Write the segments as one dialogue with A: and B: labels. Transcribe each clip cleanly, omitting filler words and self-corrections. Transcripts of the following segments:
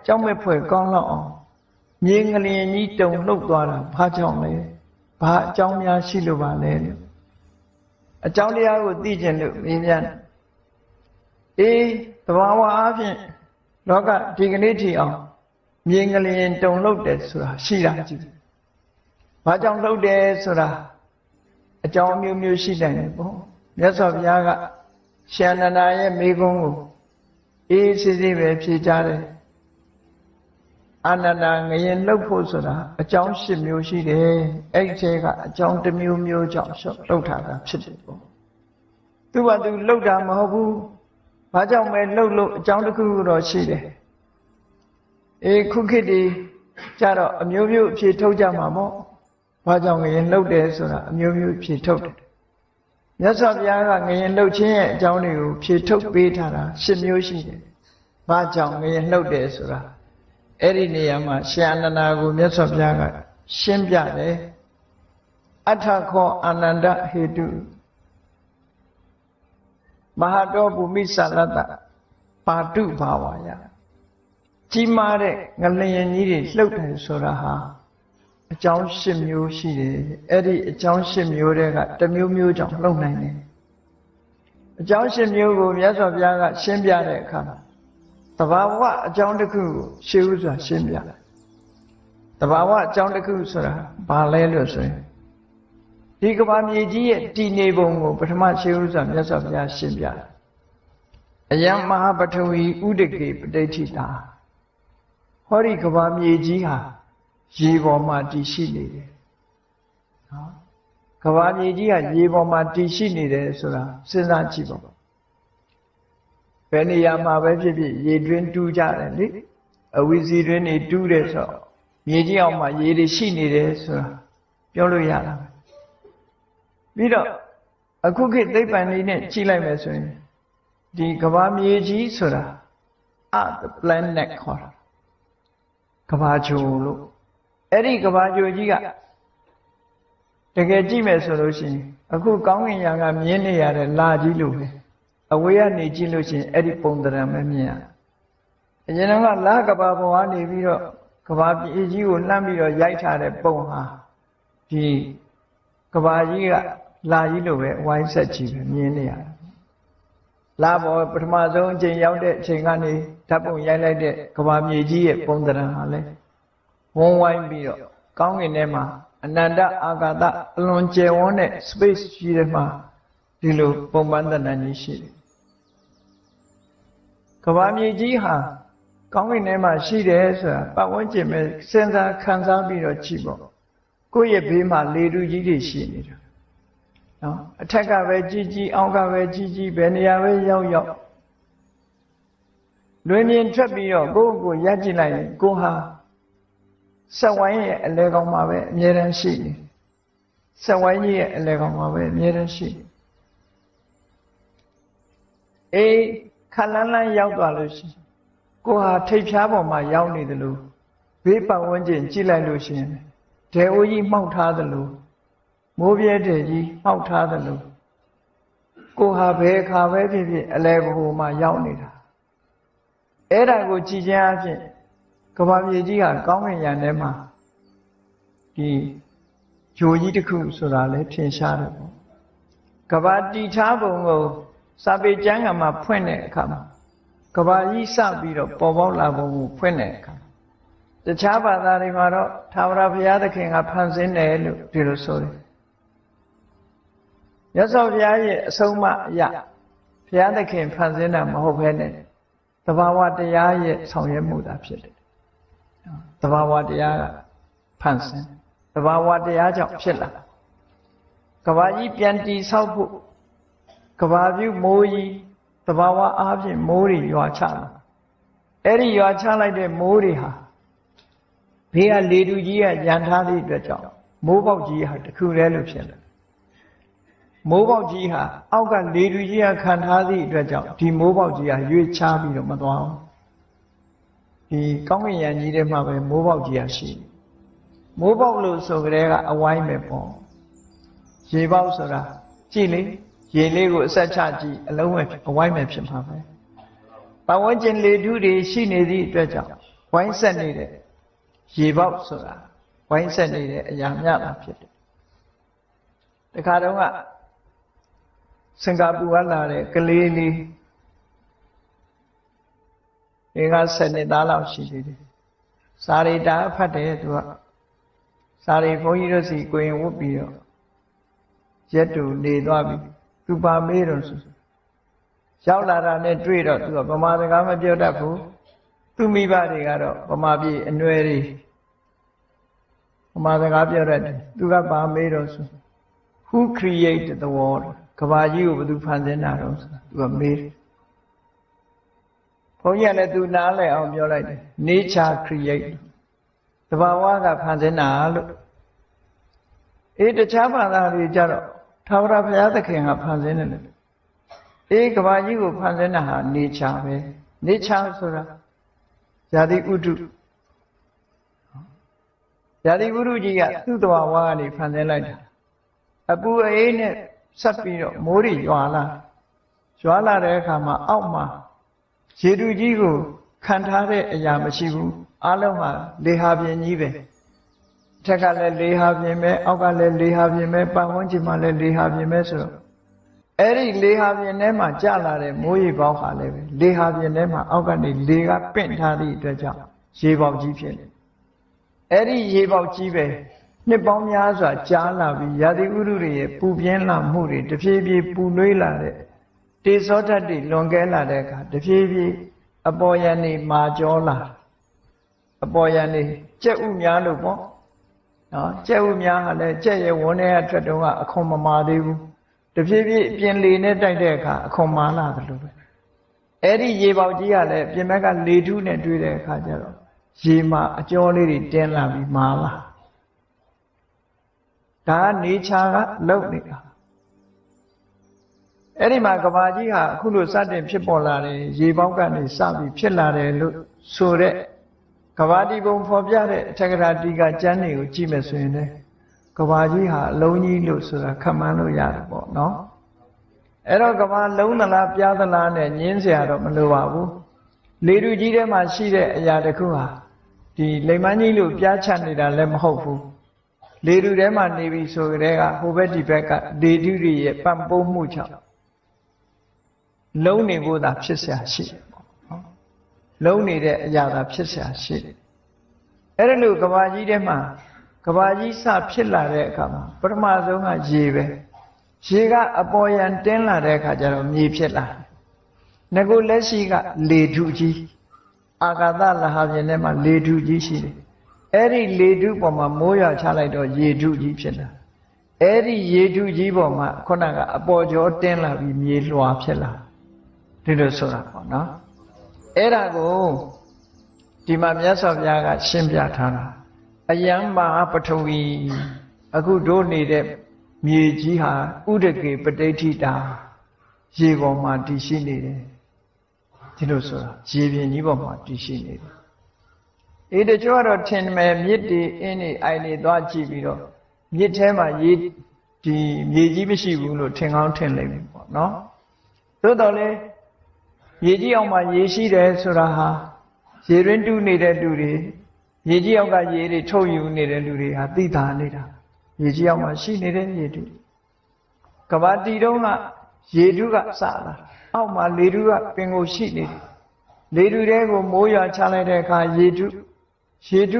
A: ကျောင်းမဲ့ဖွဲ့ကောင်းလောက်အောင်မြင်းကလေးကြီးတုံလှုပ်သွားတာဘာကြောင့်လဲဘာအကြောင်းများရှိလို့ပါလဲလို့အကြောင်းတရားကိုသိကျင်လို့မြင်ပြန်သဘာဝအားဖြင့်လောကဒီကနေ့ထိအောင်မြင်းကလေးတုံလှုပ်တယ်ဆိုတာရှိတာကြည့်ဘာကြောင့်လှုပ်တယ်ဆိုတာအကြောင်းမျိုးမျိုးရှိနိုင်တယ်ပေါ့မြတ်စွာဘုရားကရှင်အနန္ဒာရဲ့မိဂုံးကိုစစ်စစ်ပဲဖြေကြတယ်အနန္ဒာငရင်လှုပ်ဖို့ဆိုတာအကြောင်း၈မျိုးရှိတယ်အဲ့ဒီထဲကအကြောင်းတစ်မျိုးမျိုးကြောင့်လှုပ်တာဖြစ်တယ်ပေါ့သူကသူလှုပ်တာမဟုတ်ဘူးဘာကြောင့်ပဲလှုပ်လို့အကြောင်းတစ်ခုတော့ရှိတယ်ခုခေတ်ဒီကြတော့အမျိုးမျိုးအဖြေထုတ်ကြမှာပေါ့ဘာကြောင့်ငရင်လှုပ်တယ်ဆိုတာအမျိုးမျိုးဖြေထုတ်တယ်မြတ်စွာဘုရားကငရင်လှုပ်ခြင်းရဲ့အကြောင်းတွေကိုဖြေထုတ်ပေးထားတာ၈မျိုးရှိတယ်ဘာကြောင့်ငရင်လှုပ်တယ်ဆိုတာအဲ့ဒီနေရာမှာရှင်အနန္ဒာကိုမြတ်စွာဘုရားကရှင်းပြတယ်အထခောအာနန္ဒဟေတုမဟာတောဘူမိသလတ္တပါတုဘာဝယကြီးမားတဲ့ငလျင်ကြီးတွေလှုပ်တယ်ဆိုတာဟာအကြောင်း၈မျိုးရှိတယ်အဲ့ဒီအကြောင်း၈မျိုးတွေကတစ်မျိုးမျိုးကြောင့်လှုပ်နိုင်တယ်အကြောင်း၈မျိုးကိုမြတ်စွာဘုရားကရှင်းပြတဲ့အခါမှာသဘာဝအကြောင်းတစ်ခုကိုရှင်းဥစွာရှင်းပြတယ်သဘာဝအကြောင်းတစ်ခုဆိုတာဘာလဲလို့ဆိုရင်ဒီကမ္ဘာမြေကြီးရဲ့တည်နေပုံကိုပထမရှင်းဥစွာမြတ်စွာဘုရားရှင်းပြတယ်အယံမဟာပထဝီဥဒကေပဋိဋ္ဌိတာဟောဒီကမ္ဘာမြေကြီးဟာရေပေါ်မှာတည်ရှိနေတယ်နော်ကမ္ဘာမြေကြီးကရေပေါ်မှာတည်ရှိနေတယ်ဆိုတာစဉ်းစားကြည့်ပါဘယ်နေရာမှာပဲဖြစ်ဖြစ်ရေတွင်းတူးကြတယ်လေအဝီစီတွင်းနေတူးတယ်ဆိုတော့မြေကြီးအောင်မှာရေတွေရှိနေတယ်ဆိုတာပြောလို့ရတာပြီးတော့အခုခေတ်သိပ္ပံလေးနဲ့ကြည့်လိုက်မယ်ဆိုရင်ဒီကမ္ဘာမြေကြီးဆိုတာ the planet ခေါ်တာကမ္ဘာဂြိုလ်လို့အဲ့ဒီကမ္ဘာဂြိုလ်ကြီးကတကယ်ကြည့်မယ်ဆိုလို့ရှိရင်အခုကောင်းကင်ယံကမြင်နေရတဲ့လာကြီးလို့ပဲအဝေးကနေကြည့်လို့ရှိရင်အဲ့ဒီပုံသဏ္ဍာန်ပဲမြင်ရအရင်ကလာကဘာပေါ်ကနေပြီးတော့ကဘာပြည်ကြီးကိုလှမ်းပြီးတော့ရိုက်ထားတဲ့ပုံဟာဒီကဘာကြီးကလာကြီးလို့ပဲဝိုင်းဆက်ကြည့်ပဲမြင်နေရတယ်လာပေါ်ပထမဆုံးအချိန်ရောက်တဲ့အချိန်ကနေဓာတ်ပုံရိုက်လိုက်တဲ့ကဘာမြေကြီးရဲ့ပုံသဏ္ဍာန်ဟာလဲဝန်းဝိုင်းပြီးတော့ကောင်းကင်ထဲမှာအနန္တအာကာသအလွန်ကျယ်ဝန်းတဲ့ space ကြီးထဲမှာဒီလိုပုံပန်းသဏ္ဍာန်ကြီးရှိတယ်ကမ္ဘာမြေကြီးဟာကောင်းကင်ထဲမှာရှိတယ်ဆိုတာပတ်ဝန်းကျင်ပဲစဉ်းစားခံစားပြီးတော့ကြည့်ပေါ့ကိုယ့်ရဲ့ဘေးမှာလေတူကြီးတွေရှိနေတာနော်အထက်ကပဲကြီးကြီးအောက်ကပဲကြီးကြီးဘယ်နေရာပဲရောက်ရောက်လွင်မြင်ထွက်ပြီးတော့ကိုယ့်ကိုရပ်ကြည့်လိုက်ရင်ကိုဟာစက်ဝိုင်းရဲ့အလဲကောင်မှာပဲအမြဲတမ်းရှိနေစက်ဝိုင်းကြီးရဲ့အလဲကောင်မှာပဲအမြဲတမ်းရှိနေခလန်းလန်းရောက်သွားလို့ရှိရင်ကိုဟာထိပ်ဖြားပေါ်မှာရောက်နေတယ်လို့ဘေးပတ်ဝန်းကျင်ကြည့်လိုက်လို့ရှိရင်ဒဲအိုးကြီးမှောက်ထားတယ်လို့မိုးပြဲတဲ့ကြီးမှောက်ထားတယ်လို့ကိုဟာဘယ်ခါပဲဖြစ်ဖြစ်အလဲဘိုမှာရောက်နေတာအဲ့ဒါကိုကြည်ခြင်းအဖြစ်ကမ္ဘာမြေကြီးကကောင်းကင်ယံထဲမှာဒီဂျိုကြီးတစ်ခုဆိုတာလည်းထင်ရှားတယ်ပေါ့ကမ္ဘာတည်ထားပုံကိုစာပေကျမ်းကမှာဖွင့်တဲ့အခါမှာကမ္ဘာကြီးစပြီးတော့ပေါ်ပေါက်လာပုံကိုဖွင့်တဲ့အခါတခြားဘာသာတွေမှာတော့ထာဝရဘုရားသခင်ကဖန်ဆင်းတယ်လို့ဒီလိုဆိုတယ်မြတ်စွာဘုရားရဲ့အဆုံးအမအရာဘုရားသခင်ဖန်ဆင်းတာမဟုတ်ဘဲနဲ့သဘာဝတရားရဲ့ဆောင်ရွက်မှုသာဖြစ်တယ်သဘာဝတရားကဖန်ဆင်းသဘာဝတရားကြောင့်ဖြစ်လာကဘာကြီးပြန်တည်ဆောက်ဖို့ကဘာပြုမိုးကြီးသဘာဝအားဖြင့်မိုးတွေရွာချလာအဲ့ဒီရွာချလိုက်တဲ့မိုးတွေဟာဘေးကလေတူကြီးကရန်ထားသည့်အတွက်ကြောင့်မိုးပေါက်ကြီးဟာတခုတည်းလို့ဖြစ်လာမိုးပေါက်ကြီးဟာအောက်ကလေတူကြီးကခံထားသည့်အတွက်ကြောင့်ဒီမိုးပေါက်ကြီးဟာရွေ့ချပြီးတော့မသွားဘူးဒီကောင်းကင်ယံကြီးထဲမှာပဲမိုးပေါက်ကြီးဟာရှိမိုးပေါက်လို့ဆိုကြတဲ့ကအဝိုင်းပဲပေါ့ရေပေါက်ဆိုတာကြည့်လေရေလေးကိုအဆက်ချကြည့်အလုံးပဲအဝိုင်းပဲဖြစ်မှာပဲ ပတ်ဝန်းကျင်လေထုတွေရှိနေသည့်အတွက်ကြောင့်ဝိုင်းဆက်နေတဲ့ရေပေါက်ဆိုတာဝိုင်းဆက်နေတဲ့အရာများတာဖြစ်တယ်တခါတော့ကစင်ကာပူကလာတဲ့ကလေးလေး50နှစ်သားလောက်ရှိသေးတယ်စာရိတာဖတ်တယ်သူကစာရိဘုန်းကြီးတို့စီကိုရင်ဝတ်ပြီးတော့ရက်တူနေသွားပြီသူပါမေးတော့ဆိုရောက်လာတာနဲ့တွေ့တော့သူကဗမာစကားမပြောတတ်ဘူးသူမိဘတွေကတော့ဗမာပြည်အနွယ်တွေဗမာစကားပြောတတ်တယ်သူကပါမေးတော့ဆို Who created the world ကဘာကြီးကိုဘယ်သူဖန်ဆင်းတာတော့ဆိုသူကမေးတယ်ဘုန်းကြီးကလည်းသူနားလည်အောင်ပြောလိုက်တယ် Nature create သဘာဝကဖန်ဆင်းတာလို့တခြားဘာသာတွေကြတော့ထာဝရဘုရားသခင်ကဖန်ဆင်းတယ်လို့ကဘာကြီးကိုဖန်ဆင်းတာဟာ nature ပဲ nature ဆိုတာဇာတိဥဒုဇာတိဥဒုကြီးကသူ့သဘာဝကနေဖန်ဆင်းလိုက်တာအပူအေးနဲ့ဆက်ပြီးတော့မိုးတွေရွာလာတဲ့အခါမှာအောက်မှာရေတူကြီးကိုခံထားတဲ့အရာမရှိဘူးအလုံးဟာလေဟာပြင်ကြီးပဲထက်ကလည်းလေဟာပြင်ပဲအောက်ကလည်းလေဟာပြင်ပဲပတ်ဝန်းကျင်မှာလည်းလေဟာပြင်ပဲဆိုတော့အဲ့ဒီလေဟာပြင်ထဲမှာကျလာတဲ့မိုးရေပေါက်ဟာလည်းပဲလေဟာပြင်ထဲမှာအောက်ကနေလေကပင့်ထားသည့်အတွက်ကြောင့်ရေပေါက်ကြီးဖြစ်နေအဲ့ဒီရေပေါက်ကြီးပဲနှစ်ပေါင်းများစွာကြားလာပြီးရာသီဥတုတွေရဲ့ပူပြင်းလာမှုတွေတဖြည်းဖြည်းပူနွေးလာတဲ့တေဇောဓာတ်တွေလွန်ကဲလာတဲ့အခါတဖြည်းဖြည်းအပေါ်ယံနေမာကျောလာအပေါ်ယံနေကြက်ဥများလို့ပေါ့နော်ကြက်ဥများဟာလည်းကြက်ရဲ့ဝန်းထဲကထွက်တော့အခွန်မမာသေးဘူးတဖြည်းဖြည်းပြင်လေနဲ့တိုက်တဲ့အခါအခွန်မာလာတယ်လို့ပဲအဲ့ဒီရေပေါက်ကြီးကလည်းပြင်ဘက်ကလေထုနဲ့တွေ့တဲ့အခါကျတော့ရေမှာအကျော်လေးတွေတင်းလာပြီးမာလာဒါကနေချာကလုံနေတာအဲ့ဒီမှာကဘာကြီးဟာအခုလိုစတင်ဖြစ်ပေါ်လာတယ်ရေပေါက်ကနေစပြီးဖြစ်လာတယ်လို့ဆိုတဲ့ကဘာတိဘုံဖော်ပြတဲ့အထက်ကရာတိကကျမ်းတွေကိုကြည့်မယ်ဆိုရင်လည်းကဘာကြီးဟာအလုံးကြီးလို့ဆိုတာခန့်မှန်းလို့ရတယ်ပေါ့နော်အဲ့တော့ကဘာလုံးသလားပြားသလားနဲ့ညင်းเสียတော့မလိုပါဘူးလေထုကြီးထဲမှာရှိတဲ့အရာတစ်ခုဟာဒီလိမ္မာကြီးလို့ပြားချနေတာလည်းမဟုတ်ဘူးလေထုထဲမှာနေပြီဆိုကြတဲ့ကဟိုဘက်ဒီဘက်ကလေထုတွေရဲ့ပံ့ပိုးမှုကြောင့်လုံးနေဖို့သာဖြစ်เสียရှိတယ်ပေါ့နော်လုံးနေတဲ့အရာသာဖြစ်เสียရှိတယ်အဲ့ဒါလို့ကဘာကြီးထဲမှာကဘာကြီးစဖြစ်လာတဲ့အခါမှာပထမဆုံးကရေပဲရေကအပေါ်ယံတင်းလာတဲ့အခါကျတော့မြေဖြစ်လာငကိုလက်ရှိကလေထုကြီးအာကာသလဟာပြင်ထဲမှာလေထုကြီးရှိတယ်အဲ့ဒီလေထုပေါ်မှာမိုးရွာချလိုက်တော့ရေထုကြီးဖြစ်လာအဲ့ဒီရေထုကြီးပေါ်မှာခုနကအပေါ်ကျော်တင်းလာပြီးမြေလွှာဖြစ်လာဒီလိုဆိုတာပေါ့နော်အဲ့ဒါကိုဒီမှာမြတ်စွာဘုရားကရှင်းပြထားတာအယံမာပထဝီအခုတို့နေတဲ့မြေကြီးဟာဥဒကေပဋိဋ္ဌိတာရေပေါ်မှာတည်ရှိနေတယ်ဒီလိုဆိုတာရေပြင်ကြီးပေါ်မှာတည်ရှိနေတယ်တချို့ကတော့ထင်မယ်မြစ်တွေအင်းတွေအိုင်တွေသွားကြည့်ပြီးတော့မြစ်ထဲမှာရေဒီမြေကြီးမရှိဘူးလို့ထင်ကောင်းထင်လိမ့်မယ်ပေါ့နော်သို့တော်လည်းရေကြီးအောင်မှာရေရှိတယ်ဆိုတာဟာရေရင်းတူးနေတဲ့လူတွေရေကြီးအောက်ကရေတွေထုတ်ယူနေတဲ့လူတွေဟာသိတာနေတာရေကြီးအောက်မှာရှိနေတဲ့ရေတူကဘာတီတုံးကရေတူကစလာအောက်မှာလေတူကပင်ကိုရှိနေတယ်လေတူတဲကိုမိုးရွာချလိုက်တဲ့အခါရေတူ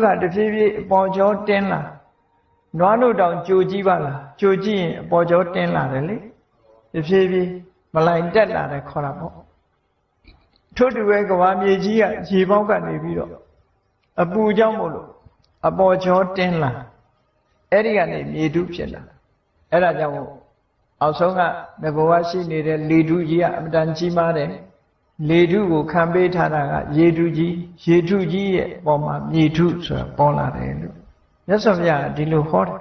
A: ကတဖြည်းဖြည်းအပေါ်ကျော်တင်းလာနွားတို့တောင်ကြိုကြည့်ပါလားကြိုကြည့်ရင်အပေါ်ကျော်တင်းလာတယ်လေတဖြည်းဖြည်းမလိုက်တက်လာတယ်ခေါ်တာပေါ့ထို့တူပဲကဘာမြေကြီးကရေပေါက်ကနေပြီးတော့အပူကြောင့်မို့လို့အပေါ်ကျော်တင်းလာအဲ့ဒီကနေမြေထုဖြစ်လာအဲ့ဒါကြောင့်အောက်ဆုံးကငဘောကရှိနေတဲ့လေထုကြီးကအမတန်ကြီးမားတယ်လေထုကိုခံပေးထားတာကရေထုကြီးရဲ့ပေါ်မှာမြေထုဆိုတာပေါ်လာတယ်လို့မြတ်စွာဘုရားဒီလိုဟောတယ်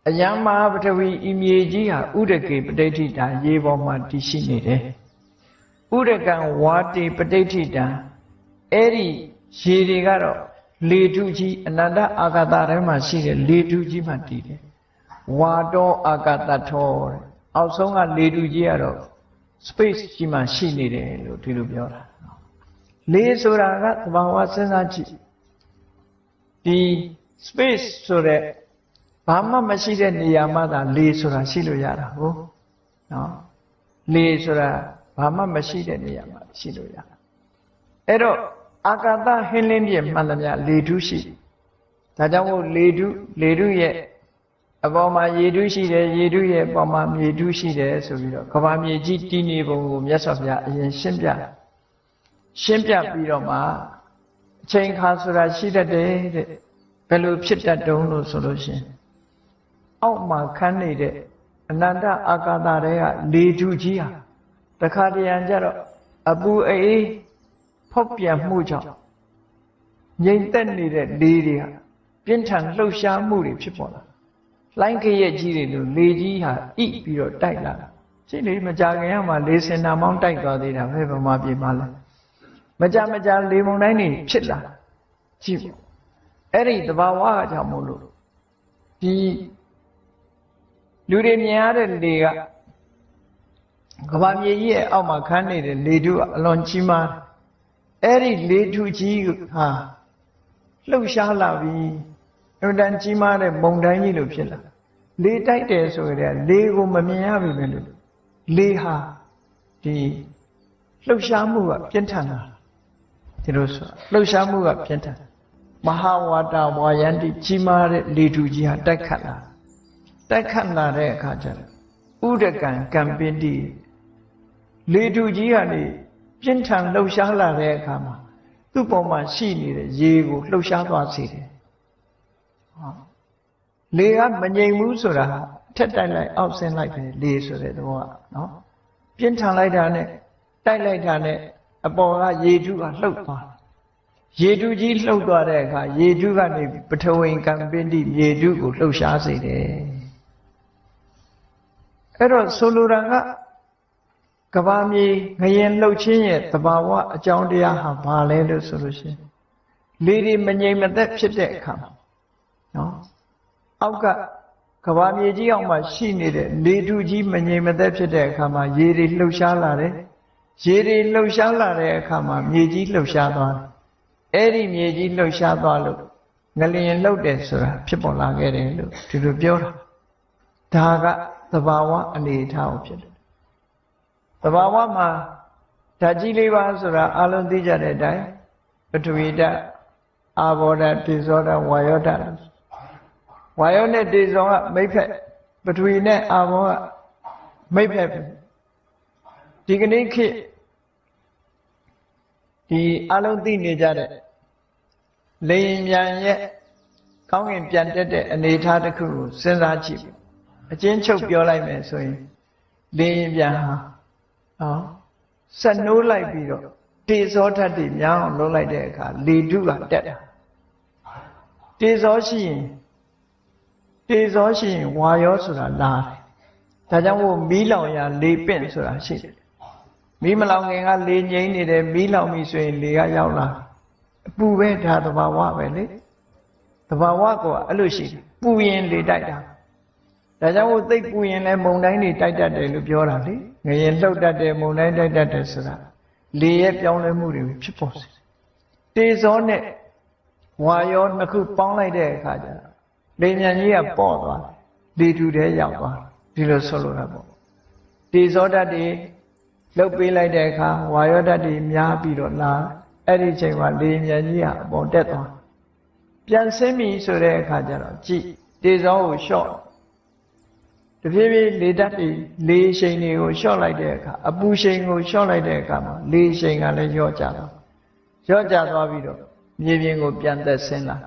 A: အယံမဟာပထဝီဤမြေကြီးဟာဥဒကေပဋိဋ္ဌိတာရေပေါ်မှာတည်ရှိနေတယ်ဥဒကံဝါတိပဋိဋ္ဌိတာအဲ့ဒီရေတွေကတော့လေထုကြီးအနန္တအာကာသထဲမှာရှိတဲ့လေထုကြီးမှတည်တယ်ဝါတောအာကာသထောတဲ့အောက်ဆုံးကလေထုကြီးကတော့ space ကြီးမှရှိနေတယ်လို့ဒီလိုပြောတာ လေဆိုတာကသဘာဝစဉ်းစားကြည့်ဒီ space ဆိုတဲ့ဘာမှမရှိတဲ့နေရာမှာသာလေဆိုတာရှိလို့ရတာဟုတ်နော်လေဆိုတာဘာမှမရှိတဲ့နေရာမှာရှိလို့ရတာအဲ့တော့အာကာသဟင်းလင်းပြမှန်သမျှလေထုရှိဒါကြောင့်မို့လေထုရဲ့အပေါ်မှာရေထုရှိတယ်ရေထုရဲ့အပေါ်မှာမြေထုရှိတယ်ဆိုပြီးတော့ကဘာမြေကြီးတည်နေပုံကိုမြတ်စွာဘုရားအရင်ရှင်းပြပြီးတော့မှအချိန်ခါဆိုတာရှိတတ်တယ်တဲ့ဘယ်လိုဖြစ်တတ်တုံးလို့ဆိုလို့ရှင်အောက်မှာခန်းနေတဲ့အနန္တအာကာသတွေကလေထုကြီးဟာတခါတရံကျတော့အပူအေးဖောက်ပြန်မှုကြောင့်ငြိမ်သက်နေတဲ့လေတွေကပြင်းထန်လှုပ်ရှားမှုတွေဖြစ်ပေါ်လာလိုင်းခရက်ကြီးတွေလို့လေကြီးဟာဣပြီးတော့တိုက်လာတာရှိလေမကြခင်ကမှလေစင်နာမောင်းတိုက်သွားသေးတာပဲဗမာပြည်မှာလဲမကြလေမုန်တိုင်းတွေဖြစ်လာကြည့်အဲ့ဒီသဘာဝအကြောင်းမို့လို့ဒီလူတွေမြင်ရတဲ့လေကကဘာမြေကြီးရဲ့အောက်မှာခန်းနေတဲ့လေထုအလွန်ကြီးမားအဲ့ဒီလေထုကြီးဟာလှုပ်ရှားလာပြီးအမှန်တန်ကြီးမားတဲ့မုန်တိုင်းကြီးလိုဖြစ်လာလေတိုက်တယ်ဆိုရင်လေကိုမမြင်ရပြီပဲလို့လေဟာဒီလှုပ်ရှားမှုကပြင်းထန်တာဒီလိုဆိုလှုပ်ရှားမှုကပြင်းထန်မဟာဝါဒဝါယန္တိကြီးမားတဲ့လေထုကြီးဟာတိုက်ခတ်လာတဲ့အခါကျတော့ဥဒကံကံပင်တိလေထုကြီးကနေပြင်းထန်လှုပ်ရှားလာတဲ့အခါမှာသူ့ပေါ်မှာရှိနေတဲ့ရေကိုလှုပ်ရှားသွားစေတယ်လေကမငြိမ်ဘူးဆိုတာထက်တိုက်လိုက်အောက်ဆင်းလိုက်ပဲလေဆိုတဲ့သဘောကနော်ပြင်းထန်လိုက်တာနဲ့တိုက်လိုက်တာနဲ့အပေါ်ကရေထုကလှုပ်သွားရေထုကြီးလှုပ်သွားတဲ့အခါရေထုကနေပထဝီကံပင်တိရေထုကိုလှုပ်ရှားစေတယ်အဲ့တော့ဆိုလိုတာကကဘာမြေငရင်လှုပ်ခြင်းရဲ့သဘာဝအကြောင်းတရားဟာဘာလဲလို့ဆိုလို့ရှိရင်လေတွေမငြိမ်မသက်ဖြစ်တဲ့အခါမှာနော်အောက်ကကဘာမြေကြီးအောက်မှာရှိနေတဲ့လေထုကြီးမငြိမ်မသက်ဖြစ်တဲ့အခါမှာရေတွေလှုပ်ရှားလာတယ်ရေတွေလှုပ်ရှားလာတဲ့အခါမှာမြေကြီးလှုပ်ရှားသွားတယ်အဲ့ဒီမြေကြီးလှုပ်ရှားသွားလို့ငလျင်လှုပ်တယ်ဆိုတာဖြစ်ပေါ်လာခဲ့တယ်လို့ဒီလိုပြောတာဒါကသဘာဝအနေအထားကိုဖြစ်တယ်သဘာဝမှာဓာတ်ကြီးလေးပါဆိုတာအလုံးသိကြတဲ့အတိုင်းပထဝီဓာတ်အာဘောဓာတ်တေဇောဓာတ်ဝါယောဓာတ်ဝါယောနဲ့တေဇောကမိတ်ဖက်ပထဝီနဲ့အာဘောကမိတ်ဖက်ဒီကနေ့ခေတ်ဒီအလုံးသိနေကြတဲ့လေရင်မြန်ရဲ့ကောင်းကင်ပြန်တက်တဲ့အနေအထားတစ်ခုကိုစဉ်းစားကြည့်အချင်းချုပ်ပြောလိုက်မယ်ဆိုရင်လေရင်ပြန်ဟာဆက်နိုးလိုက်ပြီးတော့တေဇောဓာတ်တွေများအောင်လုပ်လိုက်တဲ့အခါလေထုကတက်တာတေဇောရှိရင်ဝါယောဆိုတာလာတယ်ဒါကြောင့်မို့မီးလောင်ရာလေပင့်ဆိုတာရှိတယ်မီးမလောင်ခင်ကလေငြိမ်းနေတယ်မီးလောင်ပြီဆိုရင်လေကရောက်လာအပူပဲဒါသဘာဝပဲလေသဘာဝကအဲ့လိုရှိတယ်ပူရင်လေတိုက်တာဒါကြောင့်မို့သိပ်ပူရင်လည်းမုန်တိုင်းတွေတိုက်တတ်တယ်လို့ပြောတာလေငရင်လှုပ်တတ်တယ်မုန်တိုင်းတိုက်တတ်တယ်ဆိုတာလေရဲ့ပြောင်းလဲမှုတွေဖြစ်ပေါ်စေတေဇောနဲ့ဝါယောနှစ်ခုပေါင်းလိုက်တဲ့အခါကျတော့လေမြန်ကြီးကပေါ့သွားလေထူထဲရောက်သွားဒီလိုဆိုလိုတာပေါ့တေဇောဓာတ်တွေလှုပ်ပေးလိုက်တဲ့အခါဝါယောဓာတ်တွေများပြီးတော့လာအဲ့ဒီချိန်မှာလေမြန်ကြီးကအပေါ်တက်သွားပြန်ဆင်းပြီဆိုတဲ့အခါကျတော့ကြည့်တေဇောကိုလျှော့တဖြည်းဖြည်းလေဓာတ်တွေလေရှိန်တွေကိုလျှော့လိုက်တဲ့အခါအပူရှိန်ကိုလျှော့လိုက်တဲ့အခါမှာလေရှိန်ကလည်းလျော့ကျသွားပြီးတော့မြေပြင်ကိုပြန်သက်ဆင်းလာ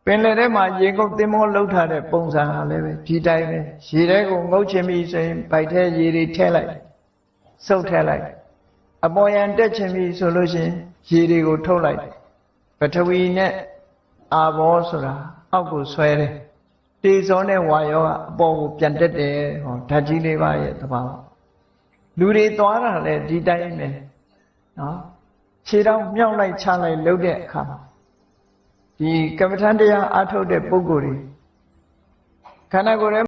A: ပင်လယ်ထဲမှာရေငုပ်သင်္ဘောလှုပ်ထားတဲ့ပုံစံဟာလည်းပဲဒီတိုင်းပဲရေထဲကိုငုပ်ချင်ပြီဆိုရင်ဗိုက်ထဲရေတွေထည့်လိုက်စုပ်ထည့်လိုက်အပေါ်ယံတက်ချင်ပြီဆိုလို့ရှိရင်ရေတွေကိုထုတ်လိုက်ပထဝီနဲ့အာဘောဆိုတာအောက်ကိုဆွဲတယ်တေဇောနဲ့ဝါယောကအပေါ်ကိုပြန်တက်တယ်ဟောဓာတ်ကြီးလေးပါရဲ့သဘာဝလူတွေသွားတာလည်းဒီတိုင်းပဲနော်ခြေထောက်မြောက်လိုက်ချလိုက်လှုပ်တဲ့အခါမှာဒီကမ္မထန်တရားအားထုတ်တဲ့ပုဂ္ဂိုလ်တွေခန္ဓာကိုယ်